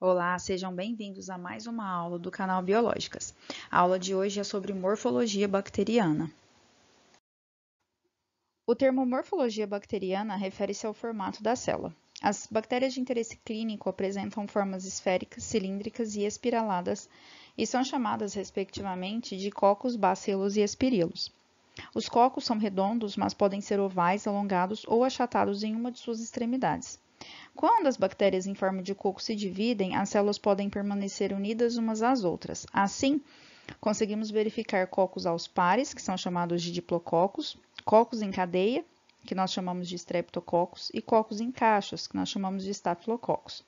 Olá, sejam bem-vindos a mais uma aula do canal Biológicas. A aula de hoje é sobre morfologia bacteriana. O termo morfologia bacteriana refere-se ao formato da célula. As bactérias de interesse clínico apresentam formas esféricas, cilíndricas e espiraladas e são chamadas, respectivamente, de cocos, bacilos e espirilos. Os cocos são redondos, mas podem ser ovais, alongados ou achatados em uma de suas extremidades. Quando as bactérias em forma de coco se dividem, as células podem permanecer unidas umas às outras. Assim, conseguimos verificar cocos aos pares, que são chamados de diplococos, cocos em cadeia, que nós chamamos de streptococos, e cocos em caixas, que nós chamamos de estafilococos.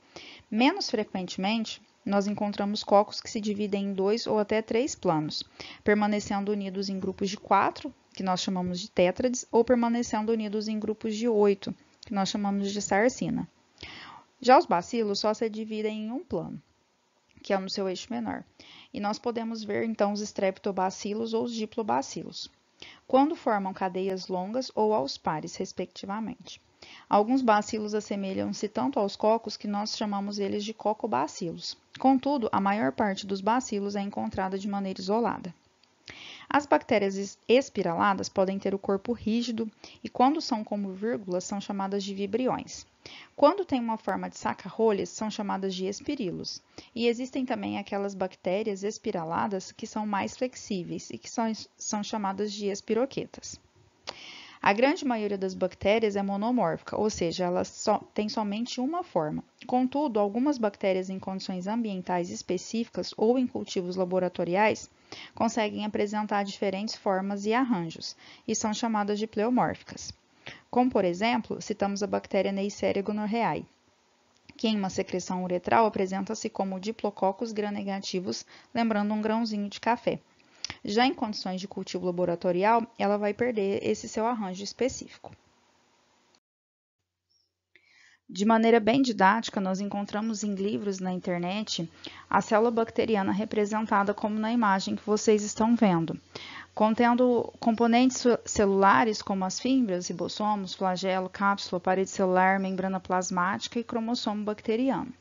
Menos frequentemente, nós encontramos cocos que se dividem em 2 ou até 3 planos, permanecendo unidos em grupos de 4, que nós chamamos de tétrades, ou permanecendo unidos em grupos de 8, que nós chamamos de sarcina. Já os bacilos só se dividem em um plano, que é no seu eixo menor, e nós podemos ver então os streptobacilos ou os diplobacilos, quando formam cadeias longas ou aos pares, respectivamente. Alguns bacilos assemelham-se tanto aos cocos que nós chamamos eles de cocobacilos. Contudo, a maior parte dos bacilos é encontrada de maneira isolada. As bactérias espiraladas podem ter o corpo rígido e, quando são como vírgulas, são chamadas de vibriões. Quando têm uma forma de saca-rolhas, são chamadas de espirilos. E existem também aquelas bactérias espiraladas que são mais flexíveis e que são chamadas de espiroquetas. A grande maioria das bactérias é monomórfica, ou seja, elas têm somente uma forma. Contudo, algumas bactérias em condições ambientais específicas ou em cultivos laboratoriais conseguem apresentar diferentes formas e arranjos, e são chamadas de pleomórficas. Como, por exemplo, citamos a bactéria Neisseria gonorrhoeae, que em uma secreção uretral apresenta-se como diplococos gram-negativos, lembrando um grãozinho de café. Já em condições de cultivo laboratorial, ela vai perder esse seu arranjo específico. De maneira bem didática, nós encontramos em livros na internet a célula bacteriana representada como na imagem que vocês estão vendo, contendo componentes celulares como as fibras, ribossomos, flagelo, cápsula, parede celular, membrana plasmática e cromossomo bacteriano.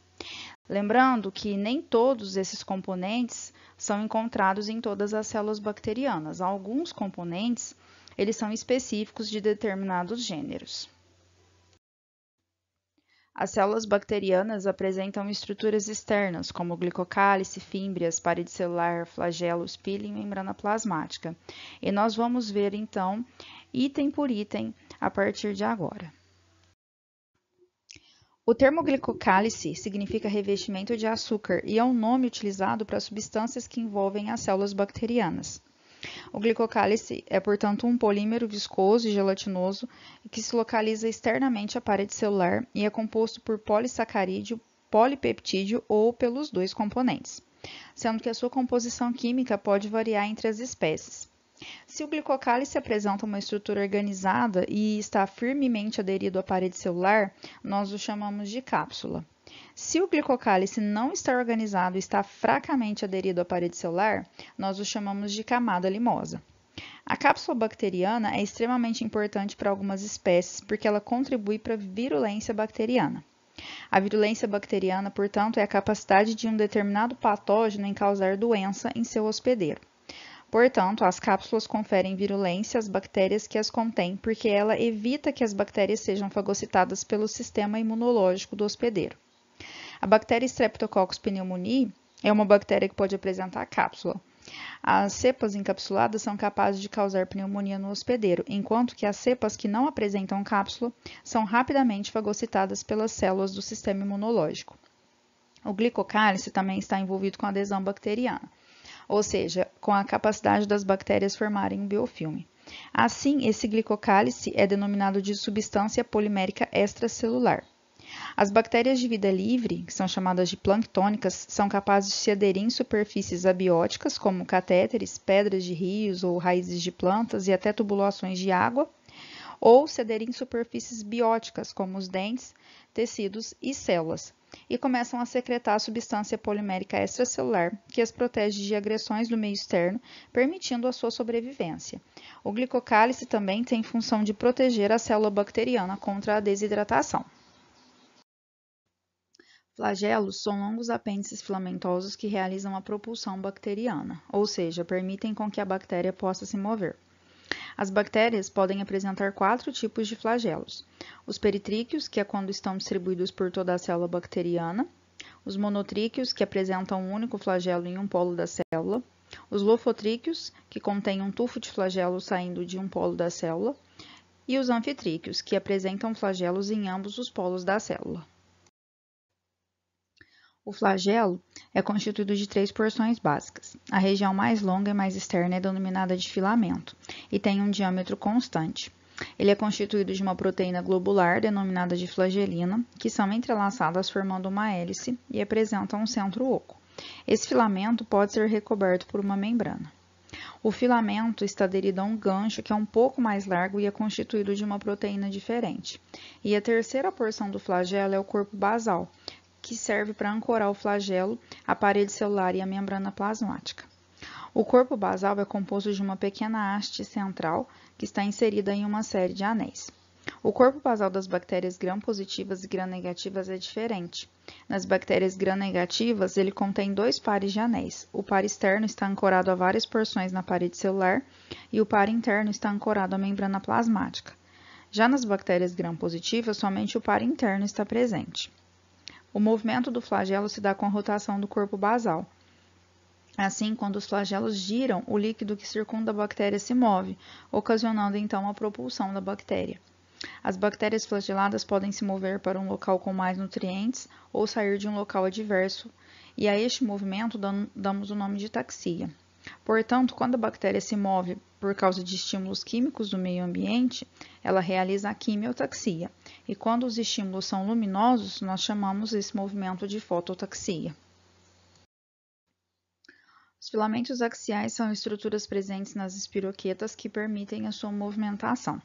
Lembrando que nem todos esses componentes são encontrados em todas as células bacterianas. Alguns componentes, eles são específicos de determinados gêneros. As células bacterianas apresentam estruturas externas, como glicocálice, fímbrias, parede celular, flagelo, spílio e membrana plasmática. E nós vamos ver, então, item por item a partir de agora. O termo glicocálice significa revestimento de açúcar e é um nome utilizado para substâncias que envolvem as células bacterianas. O glicocálice é, portanto, um polímero viscoso e gelatinoso que se localiza externamente à parede celular e é composto por polissacarídeo, polipeptídeo ou pelos dois componentes, sendo que a sua composição química pode variar entre as espécies. Se o glicocálice apresenta uma estrutura organizada e está firmemente aderido à parede celular, nós o chamamos de cápsula. Se o glicocálice não está organizado e está fracamente aderido à parede celular, nós o chamamos de camada limosa. A cápsula bacteriana é extremamente importante para algumas espécies porque ela contribui para a virulência bacteriana. A virulência bacteriana, portanto, é a capacidade de um determinado patógeno em causar doença em seu hospedeiro. Portanto, as cápsulas conferem virulência às bactérias que as contêm, porque ela evita que as bactérias sejam fagocitadas pelo sistema imunológico do hospedeiro. A bactéria Streptococcus pneumoniae é uma bactéria que pode apresentar cápsula. As cepas encapsuladas são capazes de causar pneumonia no hospedeiro, enquanto que as cepas que não apresentam cápsula são rapidamente fagocitadas pelas células do sistema imunológico. O glicocálice também está envolvido com a adesão bacteriana, ou seja, com a capacidade das bactérias formarem um biofilme. Assim, esse glicocálice é denominado de substância polimérica extracelular. As bactérias de vida livre, que são chamadas de planctônicas, são capazes de se aderir em superfícies abióticas, como catéteres, pedras de rios ou raízes de plantas e até tubulações de água, ou se aderir em superfícies bióticas, como os dentes, tecidos e células, e começam a secretar a substância polimérica extracelular, que as protege de agressões do meio externo, permitindo a sua sobrevivência. O glicocálice também tem função de proteger a célula bacteriana contra a desidratação. Flagelos são longos apêndices filamentosos que realizam a propulsão bacteriana, ou seja, permitem com que a bactéria possa se mover. As bactérias podem apresentar 4 tipos de flagelos: os peritríqueos, que é quando estão distribuídos por toda a célula bacteriana; os monotríqueos, que apresentam um único flagelo em um polo da célula; os lofotríqueos, que contêm um tufo de flagelo saindo de um polo da célula; e os anfitríqueos, que apresentam flagelos em ambos os polos da célula. O flagelo é constituído de 3 porções básicas. A região mais longa e mais externa é denominada de filamento e tem um diâmetro constante. Ele é constituído de uma proteína globular, denominada de flagelina, que são entrelaçadas formando uma hélice e apresentam um centro oco. Esse filamento pode ser recoberto por uma membrana. O filamento está aderido a um gancho que é um pouco mais largo e é constituído de uma proteína diferente. E a terceira porção do flagelo é o corpo basal, que serve para ancorar o flagelo, a parede celular e a membrana plasmática. O corpo basal é composto de uma pequena haste central que está inserida em uma série de anéis. O corpo basal das bactérias gram-positivas e gram-negativas é diferente. Nas bactérias gram-negativas, ele contém 2 pares de anéis. O par externo está ancorado a várias porções na parede celular e o par interno está ancorado à membrana plasmática. Já nas bactérias gram-positivas, somente o par interno está presente. O movimento do flagelo se dá com a rotação do corpo basal. Assim, quando os flagelos giram, o líquido que circunda a bactéria se move, ocasionando então a propulsão da bactéria. As bactérias flageladas podem se mover para um local com mais nutrientes ou sair de um local adverso, e a este movimento damos o nome de taxia. Portanto, quando a bactéria se move por causa de estímulos químicos do meio ambiente, ela realiza a quimiotaxia. E quando os estímulos são luminosos, nós chamamos esse movimento de fototaxia. Os filamentos axiais são estruturas presentes nas espiroquetas que permitem a sua movimentação.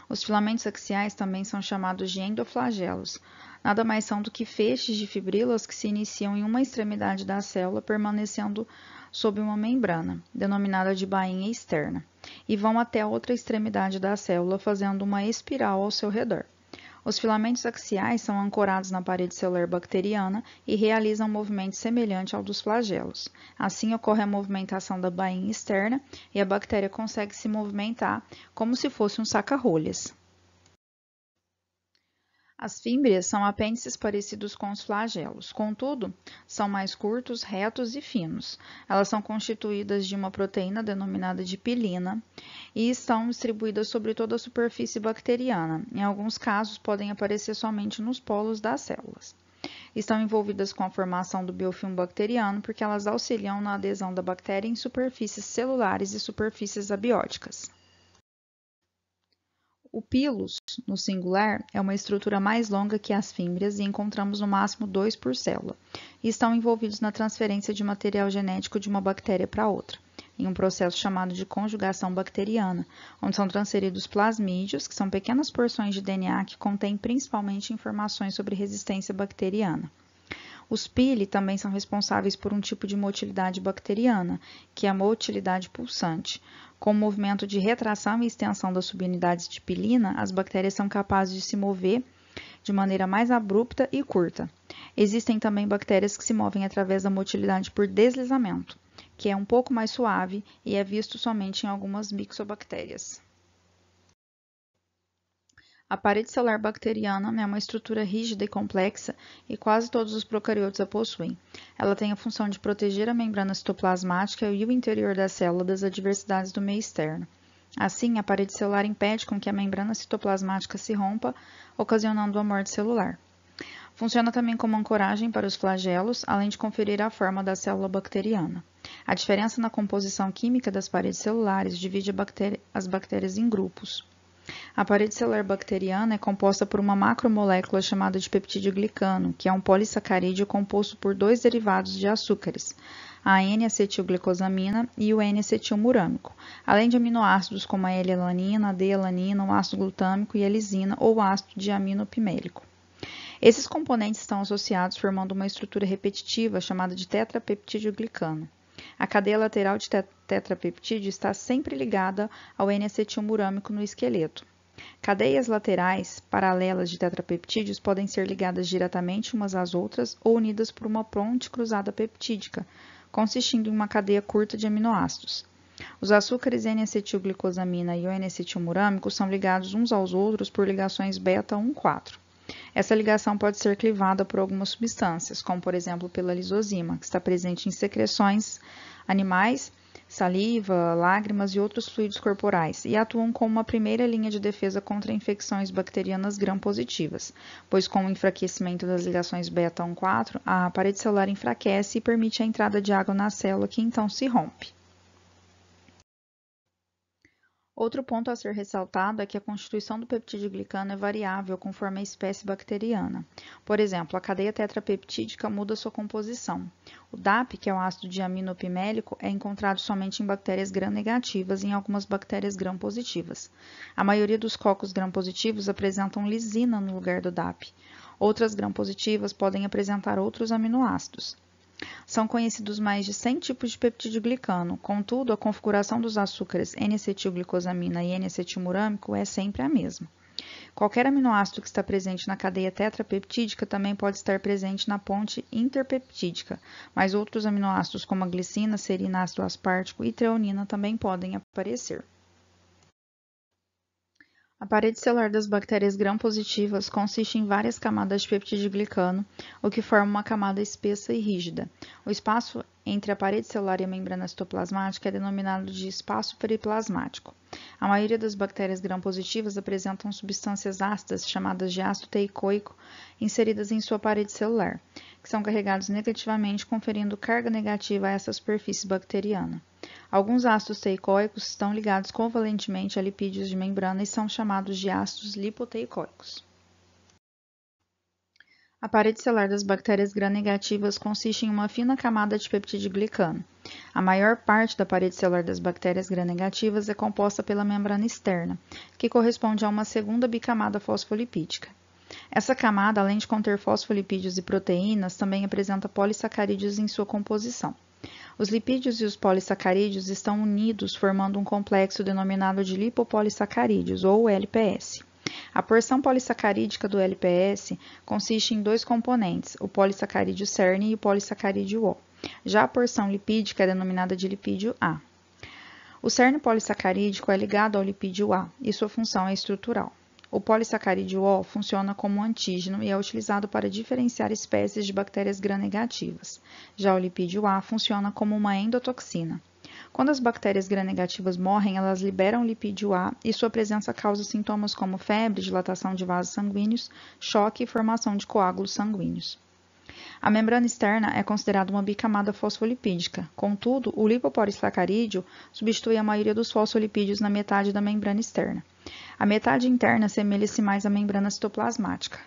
Os filamentos axiais também são chamados de endoflagelos. Nada mais são do que feixes de fibrilas que se iniciam em uma extremidade da célula, permanecendo sob uma membrana, denominada de bainha externa, e vão até a outra extremidade da célula, fazendo uma espiral ao seu redor. Os filamentos axiais são ancorados na parede celular bacteriana e realizam um movimento semelhante ao dos flagelos. Assim, ocorre a movimentação da bainha externa e a bactéria consegue se movimentar como se fosse um saca-rolhas. As fímbrias são apêndices parecidos com os flagelos, contudo, são mais curtos, retos e finos. Elas são constituídas de uma proteína denominada de pilina e estão distribuídas sobre toda a superfície bacteriana. Em alguns casos, podem aparecer somente nos polos das células. Estão envolvidas com a formação do biofilme bacteriano porque elas auxiliam na adesão da bactéria em superfícies celulares e superfícies abióticas. O pilus, no singular, é uma estrutura mais longa que as fímbrias e encontramos no máximo 2 por célula, e estão envolvidos na transferência de material genético de uma bactéria para outra, em um processo chamado de conjugação bacteriana, onde são transferidos plasmídios, que são pequenas porções de DNA que contêm principalmente informações sobre resistência bacteriana. Os pili também são responsáveis por um tipo de motilidade bacteriana, que é a motilidade pulsante. Com o movimento de retração e extensão das subunidades de pilina, as bactérias são capazes de se mover de maneira mais abrupta e curta. Existem também bactérias que se movem através da motilidade por deslizamento, que é um pouco mais suave e é visto somente em algumas mixobactérias. A parede celular bacteriana é uma estrutura rígida e complexa e quase todos os procariotos a possuem. Ela tem a função de proteger a membrana citoplasmática e o interior da célula das adversidades do meio externo. Assim, a parede celular impede com que a membrana citoplasmática se rompa, ocasionando a morte celular. Funciona também como ancoragem para os flagelos, além de conferir a forma da célula bacteriana. A diferença na composição química das paredes celulares divide as bactérias em grupos. A parede celular bacteriana é composta por uma macromolécula chamada de peptídeo glicano, que é um polissacarídeo composto por 2 derivados de açúcares, a N-acetilglicosamina e o N-acetilmurâmico, além de aminoácidos como a L-alanina, a D-alanina, o ácido glutâmico e a lisina ou o ácido diaminopimélico. Esses componentes estão associados formando uma estrutura repetitiva chamada de tetrapeptídeo glicano. A cadeia lateral de tetrapeptídeo está sempre ligada ao N-acetilmurâmico no esqueleto. Cadeias laterais paralelas de tetrapeptídeos podem ser ligadas diretamente umas às outras ou unidas por uma ponte cruzada peptídica, consistindo em uma cadeia curta de aminoácidos. Os açúcares N-acetilglicosamina e o N-acetilmurâmico são ligados uns aos outros por ligações beta 1,4. Essa ligação pode ser clivada por algumas substâncias, como por exemplo pela lisozima, que está presente em secreções animais, saliva, lágrimas e outros fluidos corporais, e atuam como uma primeira linha de defesa contra infecções bacterianas gram-positivas, pois com o enfraquecimento das ligações beta 1,4, a parede celular enfraquece e permite a entrada de água na célula, que então se rompe. Outro ponto a ser ressaltado é que a constituição do peptidoglicano é variável conforme a espécie bacteriana. Por exemplo, a cadeia tetrapeptídica muda sua composição. O DAP, que é o ácido diaminopimélico, é encontrado somente em bactérias gram-negativas e em algumas bactérias gram-positivas. A maioria dos cocos gram-positivos apresentam lisina no lugar do DAP. Outras gram-positivas podem apresentar outros aminoácidos. São conhecidos mais de 100 tipos de peptidoglicano, contudo, a configuração dos açúcares N-acetilglicosamina e N-acetilmurâmico é sempre a mesma. Qualquer aminoácido que está presente na cadeia tetrapeptídica também pode estar presente na ponte interpeptídica, mas outros aminoácidos como a glicina, serina, ácido aspartico e treonina também podem aparecer. A parede celular das bactérias gram-positivas consiste em várias camadas de peptidoglicano, o que forma uma camada espessa e rígida. O espaço entre a parede celular e a membrana citoplasmática é denominado de espaço periplasmático. A maioria das bactérias gram-positivas apresentam substâncias ácidas, chamadas de ácido teicoico, inseridas em sua parede celular, que são carregados negativamente, conferindo carga negativa a essa superfície bacteriana. Alguns ácidos teicoicos estão ligados covalentemente a lipídios de membrana e são chamados de ácidos lipoteicoicos. A parede celular das bactérias gram-negativas consiste em uma fina camada de peptidoglicano. A maior parte da parede celular das bactérias gram-negativas é composta pela membrana externa, que corresponde a uma segunda bicamada fosfolipídica. Essa camada, além de conter fosfolipídios e proteínas, também apresenta polissacarídeos em sua composição. Os lipídios e os polissacarídeos estão unidos formando um complexo denominado de lipopolissacarídeos, ou LPS. A porção polissacarídica do LPS consiste em dois componentes, o polissacarídeo cerne e o polissacarídeo O. Já a porção lipídica é denominada de lipídio A. O cerne polissacarídico é ligado ao lipídio A e sua função é estrutural. O polissacarídeo O funciona como um antígeno e é utilizado para diferenciar espécies de bactérias gram-negativas. Já o lipídio A funciona como uma endotoxina. Quando as bactérias gram-negativas morrem, elas liberam o lipídio A e sua presença causa sintomas como febre, dilatação de vasos sanguíneos, choque e formação de coágulos sanguíneos. A membrana externa é considerada uma bicamada fosfolipídica. Contudo, o lipopolissacarídeo substitui a maioria dos fosfolipídios na metade da membrana externa. A metade interna assemelha-se mais à membrana citoplasmática.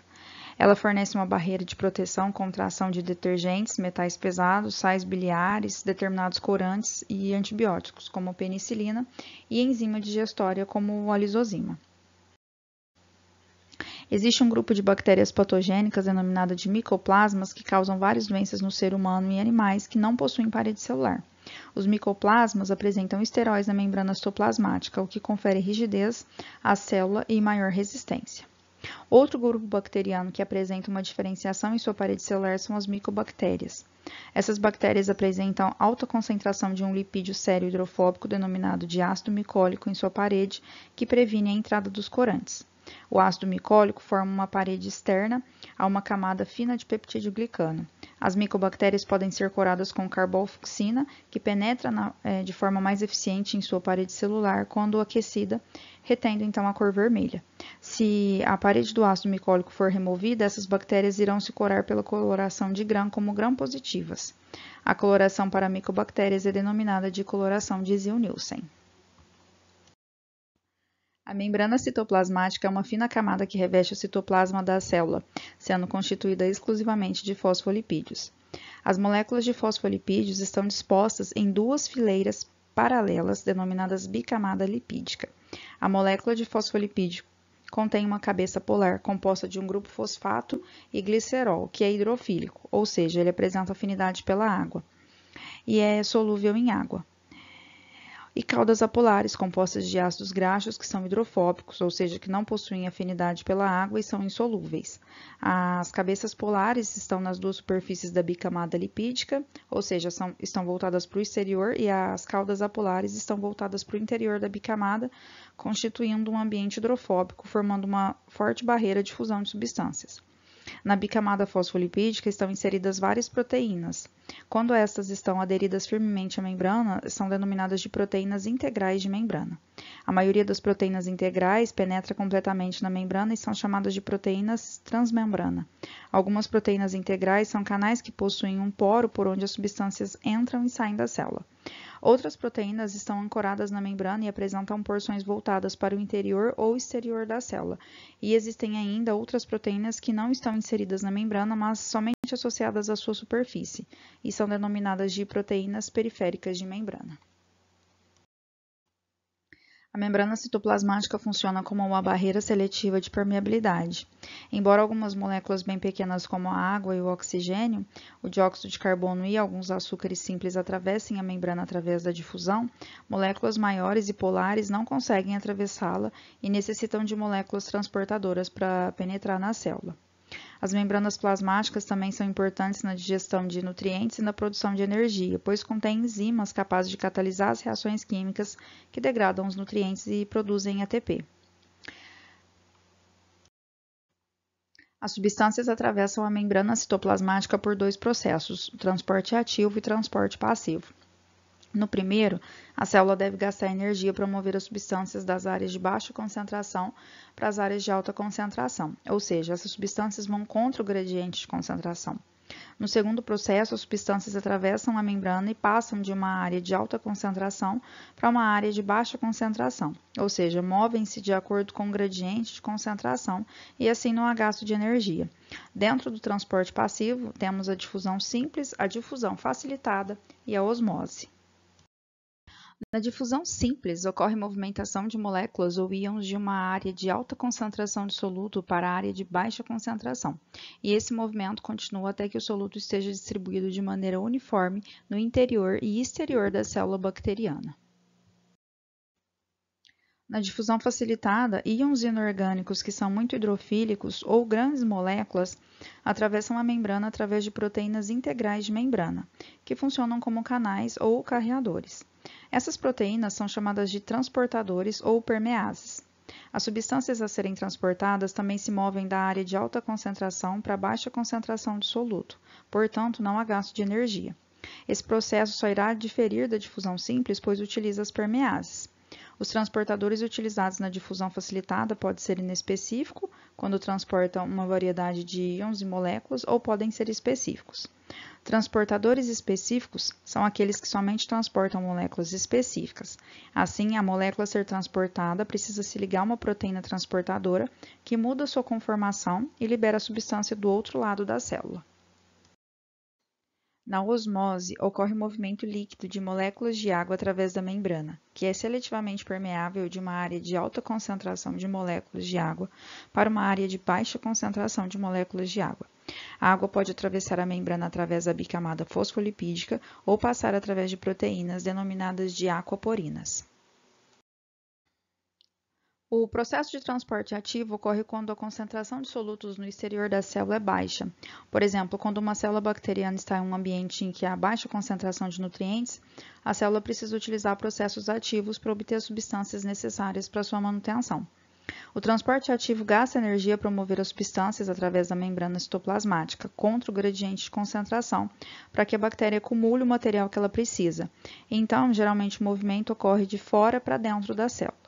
Ela fornece uma barreira de proteção contra a ação de detergentes, metais pesados, sais biliares, determinados corantes e antibióticos, como a penicilina, e enzima digestória, como a lisozima. Existe um grupo de bactérias patogênicas denominada de micoplasmas que causam várias doenças no ser humano e animais que não possuem parede celular. Os micoplasmas apresentam esteróis na membrana citoplasmática, o que confere rigidez à célula e maior resistência. Outro grupo bacteriano que apresenta uma diferenciação em sua parede celular são as micobactérias. Essas bactérias apresentam alta concentração de um lipídio sério hidrofóbico denominado de ácido micólico em sua parede, que previne a entrada dos corantes. O ácido micólico forma uma parede externa a uma camada fina de peptidoglicano. As micobactérias podem ser coradas com carbofucsina, que penetra de forma mais eficiente em sua parede celular quando aquecida, retendo então a cor vermelha. Se a parede do ácido micólico for removida, essas bactérias irão se corar pela coloração de Gram como gram-positivas. A coloração para micobactérias é denominada de coloração de Ziehl-Neelsen. A membrana citoplasmática é uma fina camada que reveste o citoplasma da célula, sendo constituída exclusivamente de fosfolipídios. As moléculas de fosfolipídios estão dispostas em duas fileiras paralelas, denominadas bicamada lipídica. A molécula de fosfolipídio contém uma cabeça polar composta de um grupo fosfato e glicerol, que é hidrofílico, ou seja, ele apresenta afinidade pela água, e é solúvel em água. e caudas apolares, compostas de ácidos graxos que são hidrofóbicos, ou seja, que não possuem afinidade pela água e são insolúveis. As cabeças polares estão nas duas superfícies da bicamada lipídica, ou seja, estão voltadas para o exterior, e as caudas apolares estão voltadas para o interior da bicamada, constituindo um ambiente hidrofóbico, formando uma forte barreira de fusão de substâncias. Na bicamada fosfolipídica estão inseridas várias proteínas. Quando estas estão aderidas firmemente à membrana, são denominadas de proteínas integrais de membrana. A maioria das proteínas integrais penetra completamente na membrana e são chamadas de proteínas transmembrana. Algumas proteínas integrais são canais que possuem um poro por onde as substâncias entram e saem da célula. Outras proteínas estão ancoradas na membrana e apresentam porções voltadas para o interior ou exterior da célula. E existem ainda outras proteínas que não estão inseridas na membrana, mas somente associadas à sua superfície, e são denominadas de proteínas periféricas de membrana. A membrana citoplasmática funciona como uma barreira seletiva de permeabilidade. Embora algumas moléculas bem pequenas como a água e o oxigênio, o dióxido de carbono e alguns açúcares simples atravessem a membrana através da difusão, moléculas maiores e polares não conseguem atravessá-la e necessitam de moléculas transportadoras para penetrar na célula. As membranas plasmáticas também são importantes na digestão de nutrientes e na produção de energia, pois contêm enzimas capazes de catalisar as reações químicas que degradam os nutrientes e produzem ATP. As substâncias atravessam a membrana citoplasmática por dois processos, o transporte ativo e transporte passivo. No primeiro, a célula deve gastar energia para mover as substâncias das áreas de baixa concentração para as áreas de alta concentração, ou seja, essas substâncias vão contra o gradiente de concentração. No segundo processo, as substâncias atravessam a membrana e passam de uma área de alta concentração para uma área de baixa concentração, ou seja, movem-se de acordo com o gradiente de concentração e assim não há gasto de energia. Dentro do transporte passivo, temos a difusão simples, a difusão facilitada e a osmose. Na difusão simples, ocorre movimentação de moléculas ou íons de uma área de alta concentração de soluto para a área de baixa concentração, e esse movimento continua até que o soluto esteja distribuído de maneira uniforme no interior e exterior da célula bacteriana. Na difusão facilitada, íons inorgânicos que são muito hidrofílicos ou grandes moléculas atravessam a membrana através de proteínas integrais de membrana, que funcionam como canais ou carreadores. Essas proteínas são chamadas de transportadores ou permeases. As substâncias a serem transportadas também se movem da área de alta concentração para baixa concentração de soluto, portanto, não há gasto de energia. Esse processo só irá diferir da difusão simples, pois utiliza as permeases. Os transportadores utilizados na difusão facilitada podem ser inespecíficos, quando transportam uma variedade de íons e moléculas, ou podem ser específicos. Transportadores específicos são aqueles que somente transportam moléculas específicas. Assim, a molécula a ser transportada precisa se ligar a uma proteína transportadora que muda sua conformação e libera a substância do outro lado da célula. Na osmose, ocorre o movimento líquido de moléculas de água através da membrana, que é seletivamente permeável de uma área de alta concentração de moléculas de água para uma área de baixa concentração de moléculas de água. A água pode atravessar a membrana através da bicamada fosfolipídica ou passar através de proteínas denominadas de aquaporinas. O processo de transporte ativo ocorre quando a concentração de solutos no exterior da célula é baixa. Por exemplo, quando uma célula bacteriana está em um ambiente em que há baixa concentração de nutrientes, a célula precisa utilizar processos ativos para obter as substâncias necessárias para sua manutenção. O transporte ativo gasta energia para mover as substâncias através da membrana citoplasmática contra o gradiente de concentração, para que a bactéria acumule o material que ela precisa. Então, geralmente o movimento ocorre de fora para dentro da célula.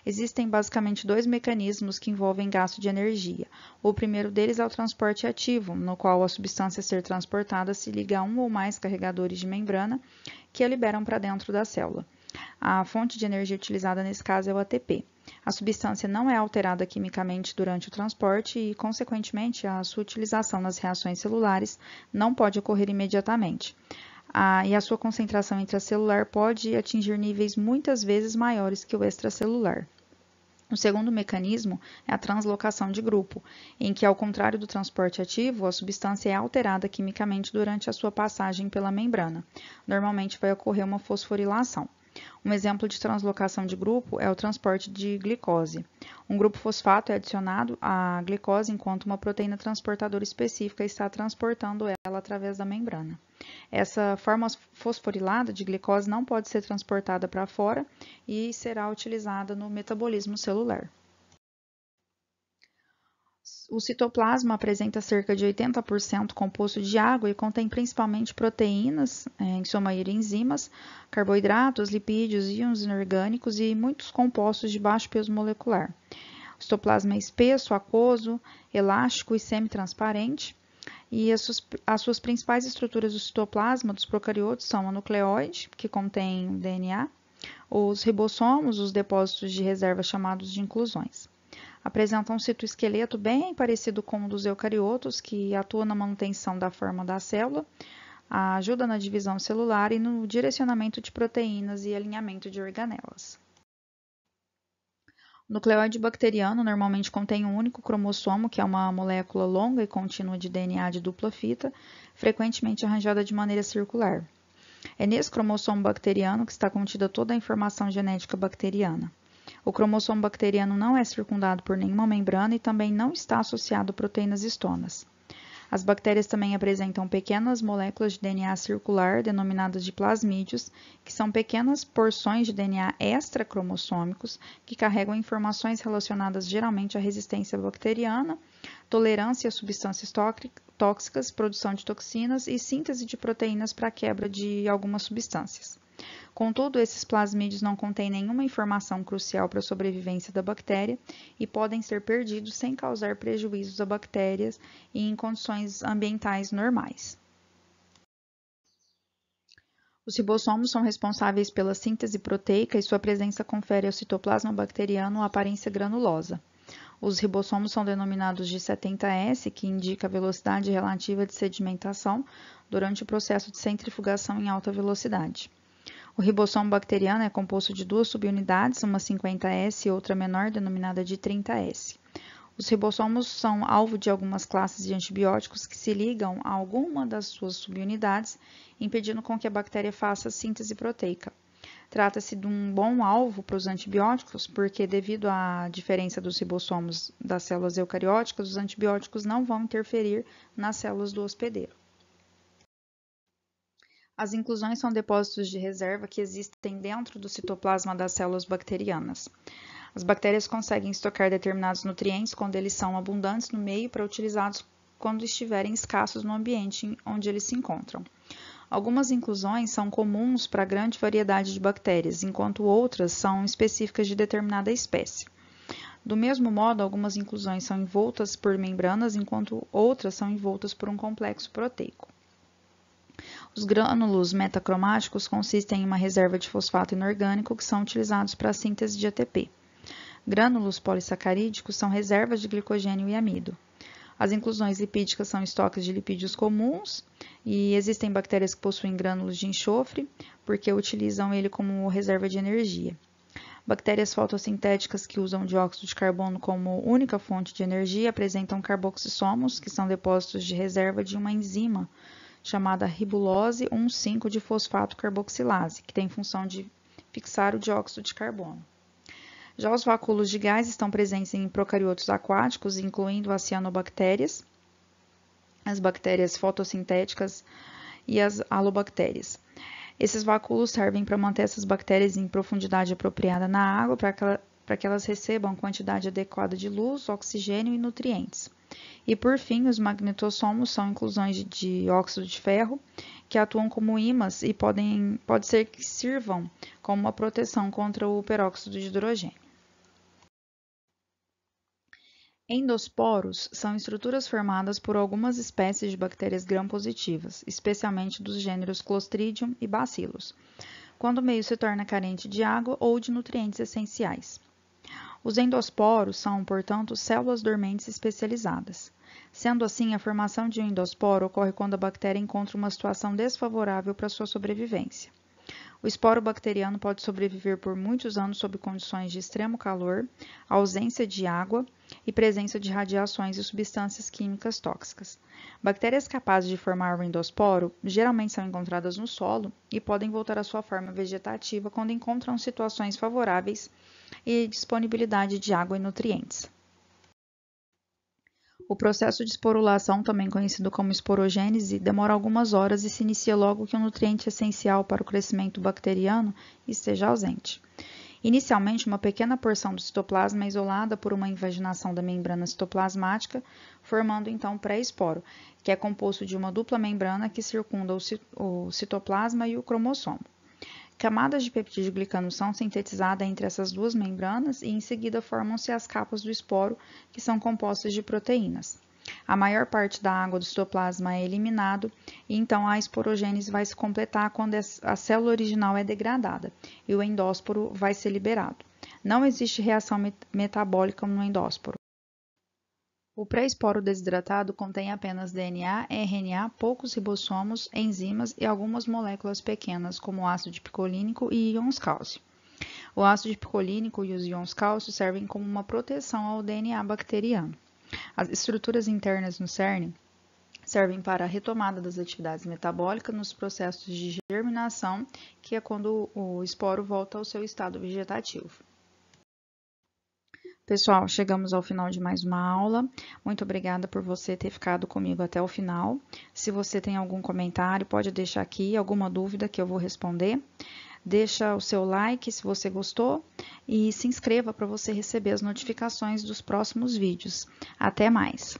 Existem basicamente dois mecanismos que envolvem gasto de energia. O primeiro deles é o transporte ativo, no qual a substância a ser transportada se liga a um ou mais carregadores de membrana que a liberam para dentro da célula. A fonte de energia utilizada nesse caso é o ATP. A substância não é alterada quimicamente durante o transporte e, consequentemente, a sua utilização nas reações celulares não pode ocorrer imediatamente. E a sua concentração intracelular pode atingir níveis muitas vezes maiores que o extracelular. O segundo mecanismo é a translocação de grupo, em que, ao contrário do transporte ativo, a substância é alterada quimicamente durante a sua passagem pela membrana. Normalmente vai ocorrer uma fosforilação. Um exemplo de translocação de grupo é o transporte de glicose. Um grupo fosfato é adicionado à glicose enquanto uma proteína transportadora específica está transportando ela através da membrana. Essa forma fosforilada de glicose não pode ser transportada para fora e será utilizada no metabolismo celular. O citoplasma apresenta cerca de 80% composto de água e contém principalmente proteínas, em sua maioria enzimas, carboidratos, lipídios, íons inorgânicos e muitos compostos de baixo peso molecular. O citoplasma é espesso, aquoso, elástico e semitransparente. E as suas principais estruturas do citoplasma dos procariotos são a nucleóide, que contém o DNA, os ribossomos, os depósitos de reserva chamados de inclusões. Apresenta um citoesqueleto bem parecido com o dos eucariotos, que atua na manutenção da forma da célula, ajuda na divisão celular e no direcionamento de proteínas e alinhamento de organelas. O nucleóide bacteriano normalmente contém um único cromossomo, que é uma molécula longa e contínua de DNA de dupla fita, frequentemente arranjada de maneira circular. É nesse cromossomo bacteriano que está contida toda a informação genética bacteriana. O cromossomo bacteriano não é circundado por nenhuma membrana e também não está associado a proteínas histonas. As bactérias também apresentam pequenas moléculas de DNA circular, denominadas de plasmídios, que são pequenas porções de DNA extracromossômicos que carregam informações relacionadas geralmente à resistência bacteriana, tolerância a substâncias tóxicas, produção de toxinas e síntese de proteínas para a quebra de algumas substâncias. Contudo, esses plasmídios não contêm nenhuma informação crucial para a sobrevivência da bactéria e podem ser perdidos sem causar prejuízos a bactérias e em condições ambientais normais. Os ribossomos são responsáveis pela síntese proteica e sua presença confere ao citoplasma bacteriano a aparência granulosa. Os ribossomos são denominados de 70S, que indica a velocidade relativa de sedimentação durante o processo de centrifugação em alta velocidade. O ribossomo bacteriano é composto de duas subunidades, uma 50S e outra menor, denominada de 30S. Os ribossomos são alvo de algumas classes de antibióticos que se ligam a alguma das suas subunidades, impedindo com que a bactéria faça síntese proteica. Trata-se de um bom alvo para os antibióticos, porque devido à diferença dos ribossomos das células eucarióticas, os antibióticos não vão interferir nas células do hospedeiro. As inclusões são depósitos de reserva que existem dentro do citoplasma das células bacterianas. As bactérias conseguem estocar determinados nutrientes quando eles são abundantes no meio para utilizados quando estiverem escassos no ambiente onde eles se encontram. Algumas inclusões são comuns para grande variedade de bactérias, enquanto outras são específicas de determinada espécie. Do mesmo modo, algumas inclusões são envoltas por membranas, enquanto outras são envoltas por um complexo proteico. Os grânulos metacromáticos consistem em uma reserva de fosfato inorgânico que são utilizados para a síntese de ATP. Grânulos polissacarídicos são reservas de glicogênio e amido. As inclusões lipídicas são estoques de lipídios comuns e existem bactérias que possuem grânulos de enxofre porque utilizam ele como reserva de energia. Bactérias fotossintéticas que usam dióxido de carbono como única fonte de energia apresentam carboxissomos, que são depósitos de reserva de uma enzima chamada ribulose 1,5-fosfato carboxilase, que tem função de fixar o dióxido de carbono. Já os vacúolos de gás estão presentes em procariotos aquáticos, incluindo as cianobactérias, as bactérias fotossintéticas e as halobactérias. Esses vacúolos servem para manter essas bactérias em profundidade apropriada na água, para que elas recebam quantidade adequada de luz, oxigênio e nutrientes. E, por fim, os magnetossomos são inclusões de dióxido de ferro que atuam como ímãs e pode ser que sirvam como uma proteção contra o peróxido de hidrogênio. Endosporos são estruturas formadas por algumas espécies de bactérias gram-positivas, especialmente dos gêneros Clostridium e Bacillus, quando o meio se torna carente de água ou de nutrientes essenciais. Os endosporos são, portanto, células dormentes especializadas. Sendo assim, a formação de um endosporo ocorre quando a bactéria encontra uma situação desfavorável para sua sobrevivência. O esporo bacteriano pode sobreviver por muitos anos sob condições de extremo calor, ausência de água, e presença de radiações e substâncias químicas tóxicas. Bactérias capazes de formar o endosporo geralmente são encontradas no solo e podem voltar à sua forma vegetativa quando encontram situações favoráveis e disponibilidade de água e nutrientes. O processo de esporulação, também conhecido como esporogênese, demora algumas horas e se inicia logo que um nutriente essencial para o crescimento bacteriano esteja ausente. Inicialmente, uma pequena porção do citoplasma é isolada por uma invaginação da membrana citoplasmática, formando então o pré-esporo, que é composto de uma dupla membrana que circunda o citoplasma e o cromossomo. Camadas de peptidoglicano são sintetizadas entre essas duas membranas e em seguida formam-se as capas do esporo, que são compostas de proteínas. A maior parte da água do citoplasma é eliminado e então a esporogênese vai se completar quando a célula original é degradada e o endósporo vai ser liberado. Não existe reação metabólica no endósporo. O pré-esporo desidratado contém apenas DNA, RNA, poucos ribossomos, enzimas e algumas moléculas pequenas, como o ácido picolínico e íons cálcio. O ácido picolínico e os íons cálcio servem como uma proteção ao DNA bacteriano. As estruturas internas no cerne servem para a retomada das atividades metabólicas nos processos de germinação, que é quando o esporo volta ao seu estado vegetativo. Pessoal, chegamos ao final de mais uma aula. Muito obrigada por você ter ficado comigo até o final. Se você tem algum comentário, pode deixar aqui, alguma dúvida que eu vou responder. Deixa o seu like se você gostou e se inscreva para você receber as notificações dos próximos vídeos. Até mais!